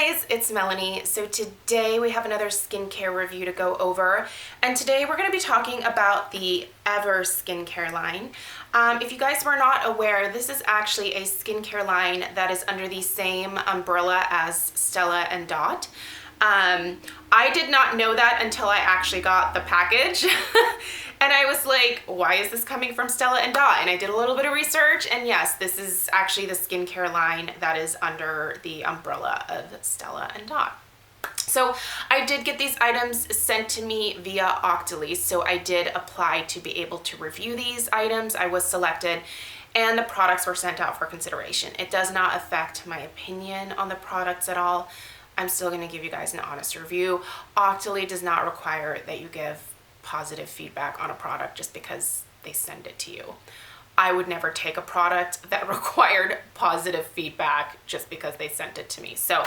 guys, it's Melanie. So today we have another skincare review to go over, and today we're going to be talking about the Ever skincare line. If you guys were not aware, this is actually a skincare line that is under the same umbrella as Stella and Dot. I did not know that until I actually got the package. And I was like, why is this coming from Stella and Dot? And I did a little bit of research, and yes, this is actually the skincare line that is under the umbrella of Stella and Dot. So I did get these items sent to me via Octoly, so I did apply to be able to review these items. I was selected, and the products were sent out for consideration. It does not affect my opinion on the products at all. I'm still going to give you guys an honest review. Octoly does not require that you give positive feedback on a product just because they send it to you. I would never take a product that required positive feedback just because they sent it to me. So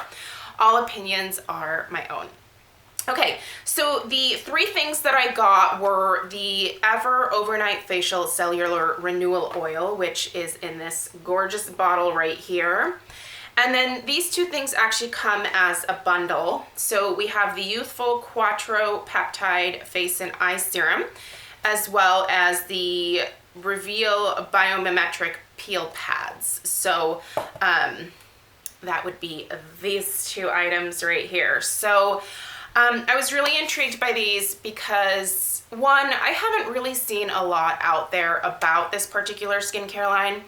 all opinions are my own. Okay, so the three things that I got were the Ever Overnight Facial Cellular Renewal Oil, which is in this gorgeous bottle right here. And then these two things actually come as a bundle. So we have the Youthful Quattro Peptide Face and Eye Serum, as well as the Reveal Biomimetic Peel Pads. So that would be these two items right here. So I was really intrigued by these because, one, I haven't really seen a lot out there about this particular skincare line,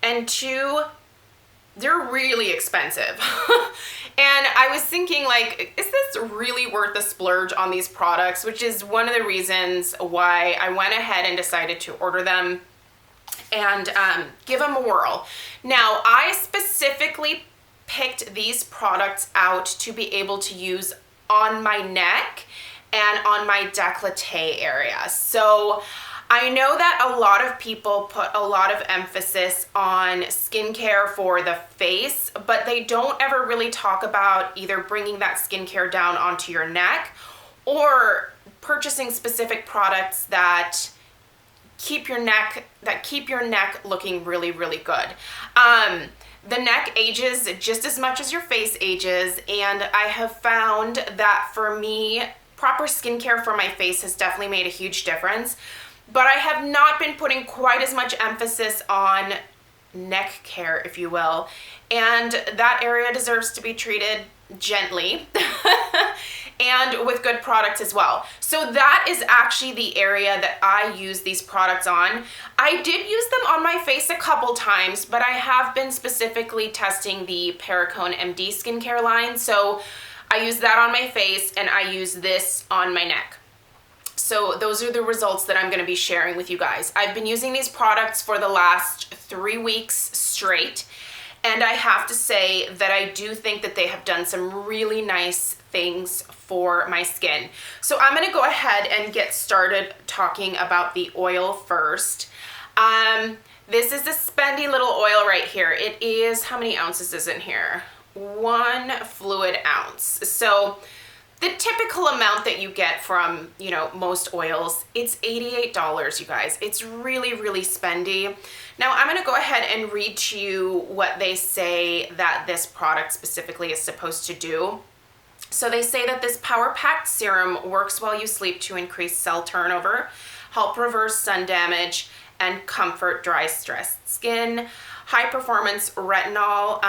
and two, they're really expensive. And I was thinking, like, is this really worth the splurge on these products? Which is one of the reasons why I went ahead and decided to order them and give them a whirl. Now, I specifically picked these products out to be able to use on my neck and on my décolleté area. So I know that a lot of people put a lot of emphasis on skincare for the face, but they don't ever really talk about either bringing that skincare down onto your neck or purchasing specific products that keep your neck looking really, really good. The neck ages just as much as your face ages, and I have found that for me, proper skincare for my face has definitely made a huge difference. But I have not been putting quite as much emphasis on neck care, if you will. And that area deserves to be treated gently and with good products as well. So that is actually the area that I use these products on. I did use them on my face a couple times, but I have been specifically testing the Periscope MD skincare line. So I use that on my face, and I use this on my neck. So those are the results that I'm going to be sharing with you guys. I've been using these products for the last 3 weeks straight, and I have to say that I do think that they have done some really nice things for my skin. So I'm going to go ahead and get started talking about the oil first. This is the spendy little oil right here. It is, how many ounces is in here? 1 fluid ounce. So the typical amount that you get from, most oils, it's $88, you guys. It's really, really spendy. Now, I'm going to go ahead and read to you what they say that this product specifically is supposed to do. So they say that this power-packed serum works while you sleep to increase cell turnover, help reverse sun damage, and comfort dry, stressed skin. High-performance retinol,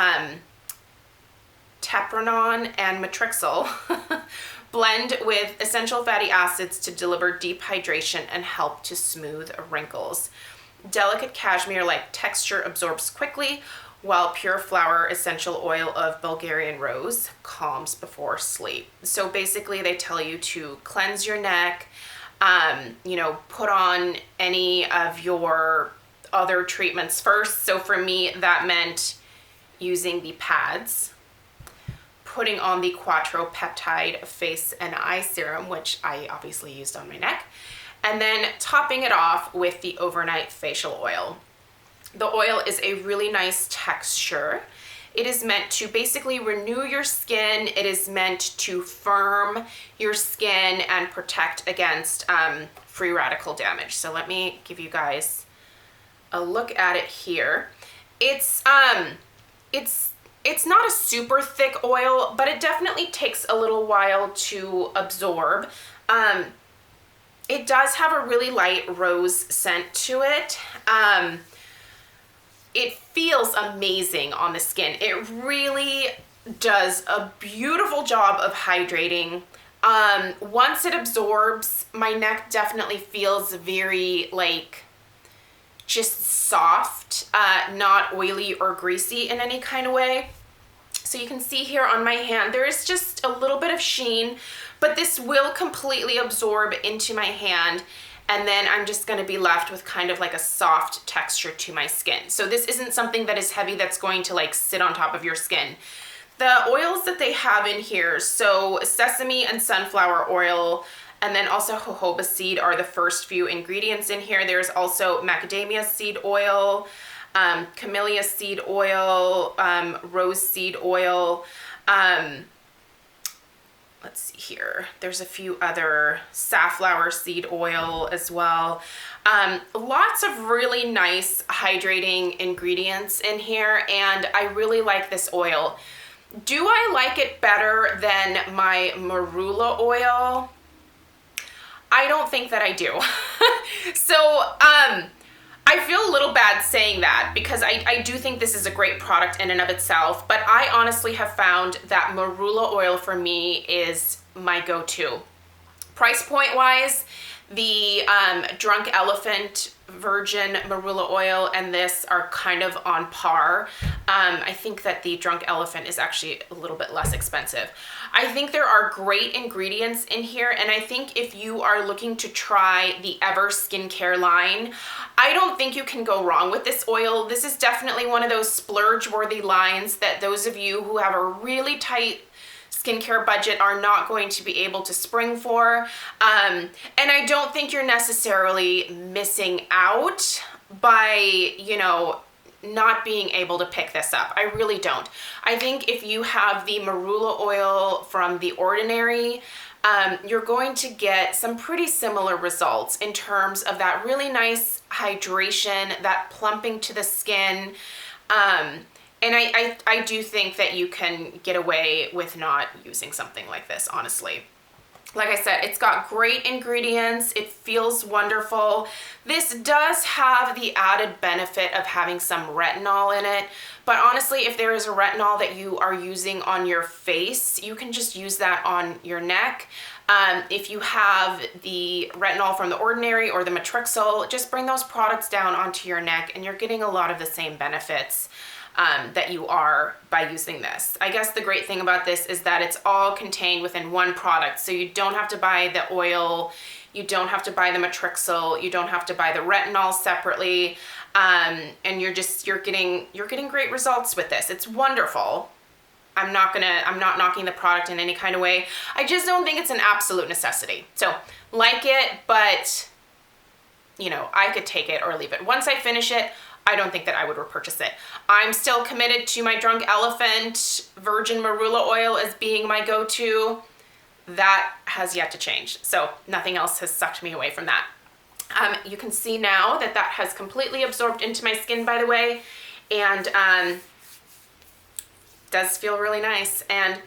Tepranon and Matrixyl blend with essential fatty acids to deliver deep hydration and help to smooth wrinkles. Delicate cashmere-like texture absorbs quickly, while pure flower essential oil of Bulgarian rose calms before sleep. So basically they tell you to cleanse your neck, put on any of your other treatments first. So for me, that meant using the pads, putting on the Quattro Peptide Face and Eye Serum, which I obviously used on my neck, and then topping it off with the Overnight Facial Oil. The oil is a really nice texture. It is meant to basically renew your skin. It is meant to firm your skin and protect against free radical damage. So let me give you guys a look at it here. It's It's not a super thick oil, but it definitely takes a little while to absorb. It does have a really light rose scent to it. It feels amazing on the skin. It really does a beautiful job of hydrating. Once it absorbs, my neck definitely feels very like just soft, not oily or greasy in any kind of way. So you can see here on my hand, there is just a little bit of sheen, but this will completely absorb into my hand. And then I'm just gonna be left with kind of like a soft texture to my skin. So this isn't something that is heavy that's going to like sit on top of your skin. The oils that they have in here, so sesame and sunflower oil, and then also jojoba seed are the first few ingredients in here. There's also macadamia seed oil, camellia seed oil, rose seed oil. Let's see here. There's a few other safflower seed oil as well. Lots of really nice hydrating ingredients in here, and I really like this oil. Do I like it better than my marula oil? I don't think that I do. So, I feel a little bad saying that because I do think this is a great product in and of itself, but I honestly have found that marula oil for me is my go-to. Price point wise, the Drunk Elephant virgin marula oil and this are kind of on par. I think that the Drunk Elephant is actually a little bit less expensive. I think there are great ingredients in here, and I think if you are looking to try the Ever skincare line, I don't think you can go wrong with this oil. This is definitely one of those splurge-worthy lines that those of you who have a really tight skincare budget are not going to be able to spring for. And I don't think you're necessarily missing out by, you know, not being able to pick this up. I really don't. I think if you have the marula oil from The Ordinary, you're going to get some pretty similar results in terms of that really nice hydration, that plumping to the skin. And I do think that you can get away with not using something like this, honestly. Like I said, it's got great ingredients. It feels wonderful. This does have the added benefit of having some retinol in it. But honestly, if there is a retinol that you are using on your face, you can just use that on your neck. If you have the retinol from The Ordinary or the Matrixyl, just bring those products down onto your neck and you're getting a lot of the same benefits that you are by using this. I guess the great thing about this is that it's all contained within one product. So you don't have to buy the oil, you don't have to buy the Matrixyl, you don't have to buy the retinol separately. And you're getting great results with this. It's wonderful. I'm not knocking the product in any kind of way. I just don't think it's an absolute necessity. So like it, but you know, I could take it or leave it. Once I finish it, I don't think that I would repurchase it. I'm still committed to my Drunk Elephant virgin marula oil as being my go-to. That has yet to change. So nothing else has sucked me away from that. You can see now that that has completely absorbed into my skin, by the way, and does feel really nice. And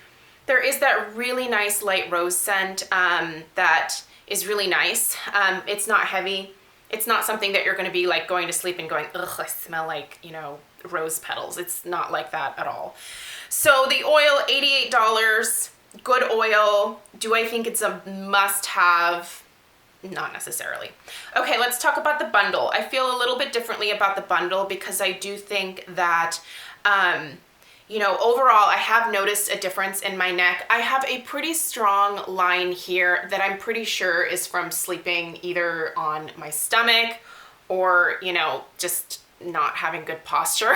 there is that really nice light rose scent that is really nice. It's not heavy. It's not something that you're going to be like going to sleep and going, ugh, I smell like, you know, rose petals. It's not like that at all. So the oil, $88, good oil. Do I think it's a must-have? Not necessarily. Okay, let's talk about the bundle. I feel a little bit differently about the bundle because I do think that, you know, overall, I have noticed a difference in my neck. I have a pretty strong line here that I'm pretty sure is from sleeping either on my stomach or, you know, just not having good posture.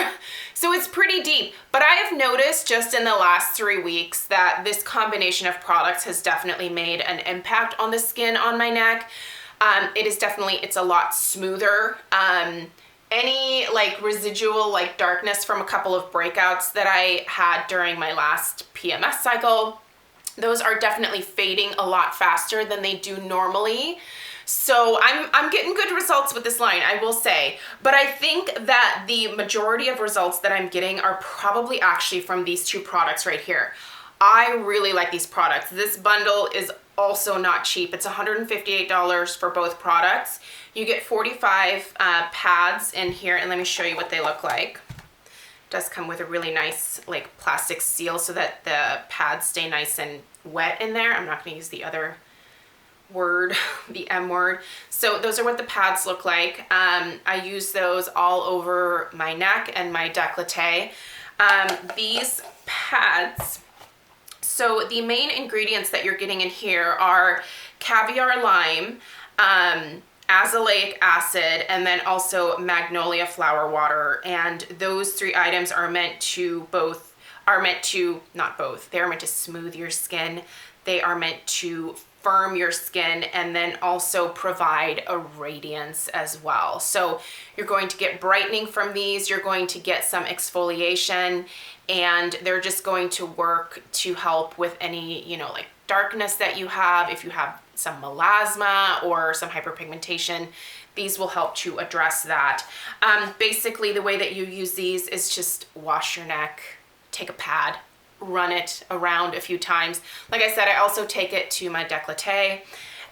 So it's pretty deep. But I have noticed just in the last 3 weeks that this combination of products has definitely made an impact on the skin on my neck. It's a lot smoother. Any like residual like darkness from a couple of breakouts that I had during my last PMS cycle, those are definitely fading a lot faster than they do normally. So I'm getting good results with this line, I will say. But I think that the majority of results that I'm getting are probably actually from these two products right here. I really like these products. This bundle is also not cheap. It's $158 for both products. You get 45 pads in here, and let me show you what they look like. It does come with a really nice like plastic seal so that the pads stay nice and wet in there. I'm not going to use the other word, the M word. So those are what the pads look like. I use those all over my neck and my décolleté. These pads, so the main ingredients that you're getting in here are caviar lime, azelaic acid, and then also magnolia flower water. And those three items are meant to smooth your skin. They are meant to firm your skin and then also provide a radiance as well. So you're going to get brightening from these, you're going to get some exfoliation, and they're just going to work to help with any, like darkness that you have. If you have some melasma or some hyperpigmentation, these will help to address that. Basically, the way that you use these is just wash your neck, take a pad, run it around a few times. Like I said, I also take it to my décolleté.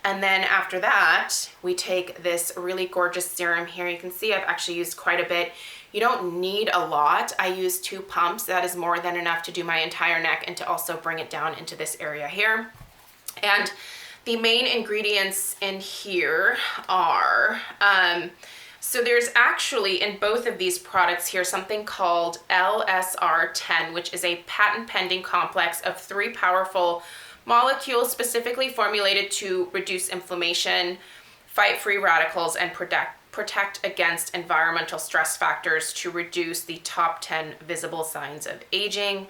And then after that, we take this really gorgeous serum here. You can see I've actually used quite a bit. You don't need a lot. I use 2 pumps. That is more than enough to do my entire neck and to also bring it down into this area here. And the main ingredients in here are, so there's actually in both of these products here something called LSR10, which is a patent pending complex of 3 powerful molecules specifically formulated to reduce inflammation, fight free radicals, and protect against environmental stress factors to reduce the top 10 visible signs of aging,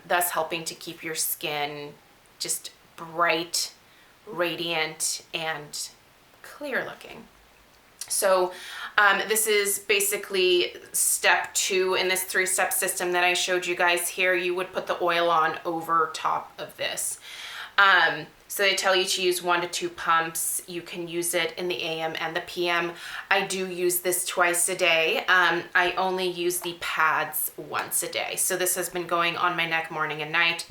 thus helping to keep your skin just bright, radiant, and clear looking. So this is basically step 2 in this 3-step system that I showed you guys here. You would put the oil on over top of this. So they tell you to use 1 to 2 pumps. You can use it in the AM and the PM. I do use this twice a day. I only use the pads once a day. So this has been going on my neck morning and night.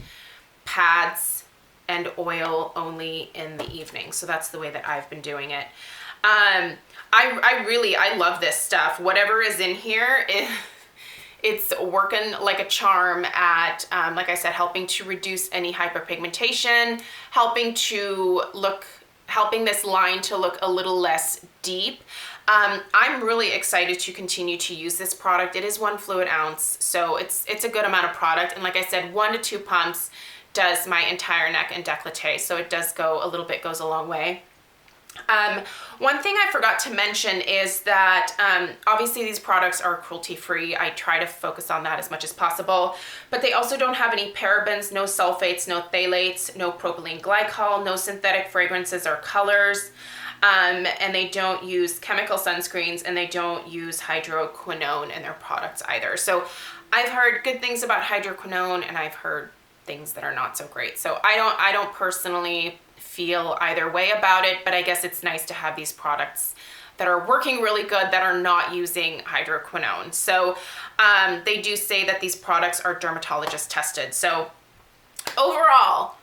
Pads and oil only in the evening. So that's the way that I've been doing it. I love this stuff. Whatever is in here, it's working like a charm at, like I said, helping to reduce any hyperpigmentation, helping this line to look a little less deep. I'm really excited to continue to use this product. It is 1 fluid ounce, so it's a good amount of product. And like I said, 1 to 2 pumps does my entire neck and décolleté, so it does go a little bit, goes a long way. One thing I forgot to mention is that obviously these products are cruelty free. I try to focus on that as much as possible, but they also don't have any parabens, no sulfates, no phthalates, no propylene glycol, no synthetic fragrances or colors, and they don't use chemical sunscreens, and they don't use hydroquinone in their products either. So I've heard good things about hydroquinone, and I've heard things that are not so great. So I don't personally feel either way about it, but I guess it's nice to have these products that are working really good that are not using hydroquinone. So they do say that these products are dermatologist tested. So overall,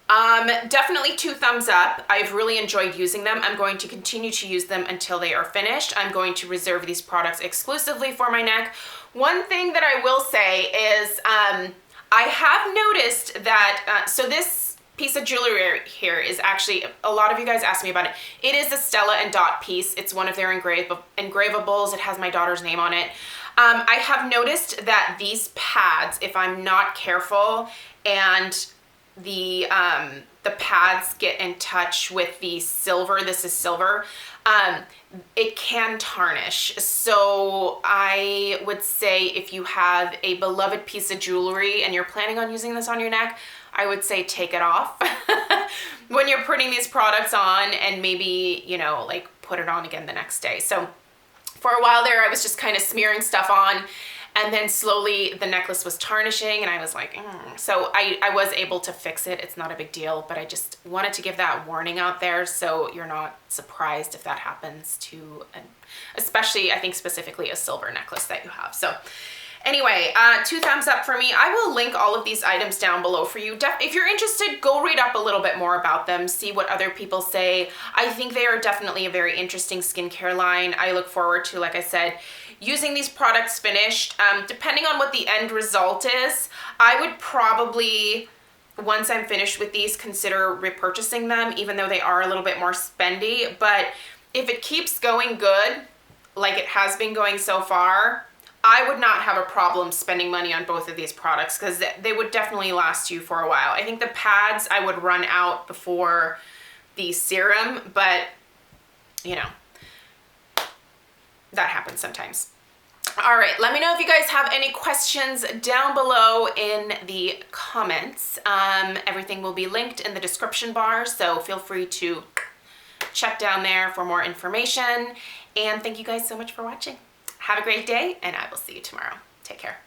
definitely 2 thumbs up. I've really enjoyed using them. I'm going to continue to use them until they are finished. I'm going to reserve these products exclusively for my neck. One thing that I will say is I have noticed that, so this piece of jewelry here is actually, a lot of you guys asked me about it. It is a Stella and Dot piece. It's one of their engravables. It has my daughter's name on it. I have noticed that these pads, if I'm not careful and the pads get in touch with the silver, this is silver, it can tarnish. So I would say if you have a beloved piece of jewelry and you're planning on using this on your neck, I would say take it off when you're putting these products on, and maybe, like put it on again the next day. So for a while there, I was just kind of smearing stuff on, And then slowly the necklace was tarnishing and I was like, So I was able to fix it. It's not a big deal, but I just wanted to give that warning out there so you're not surprised if that happens to, especially I think specifically a silver necklace that you have. So anyway, 2 thumbs up for me. I will link all of these items down below for you. If you're interested, go read up a little bit more about them, see what other people say. I think they are definitely a very interesting skincare line. I look forward to, like I said, using these products finished. Depending on what the end result is, I would probably, once I'm finished with these, consider repurchasing them, even though they are a little bit more spendy. But if it keeps going good, like it has been going so far, I would not have a problem spending money on both of these products because they would definitely last you for a while. I think the pads I would run out before the serum, but you know, that happens sometimes. All right, let me know if you guys have any questions down below in the comments. Everything will be linked in the description bar, so feel free to check down there for more information. And thank you guys so much for watching. Have a great day, and I will see you tomorrow. Take care.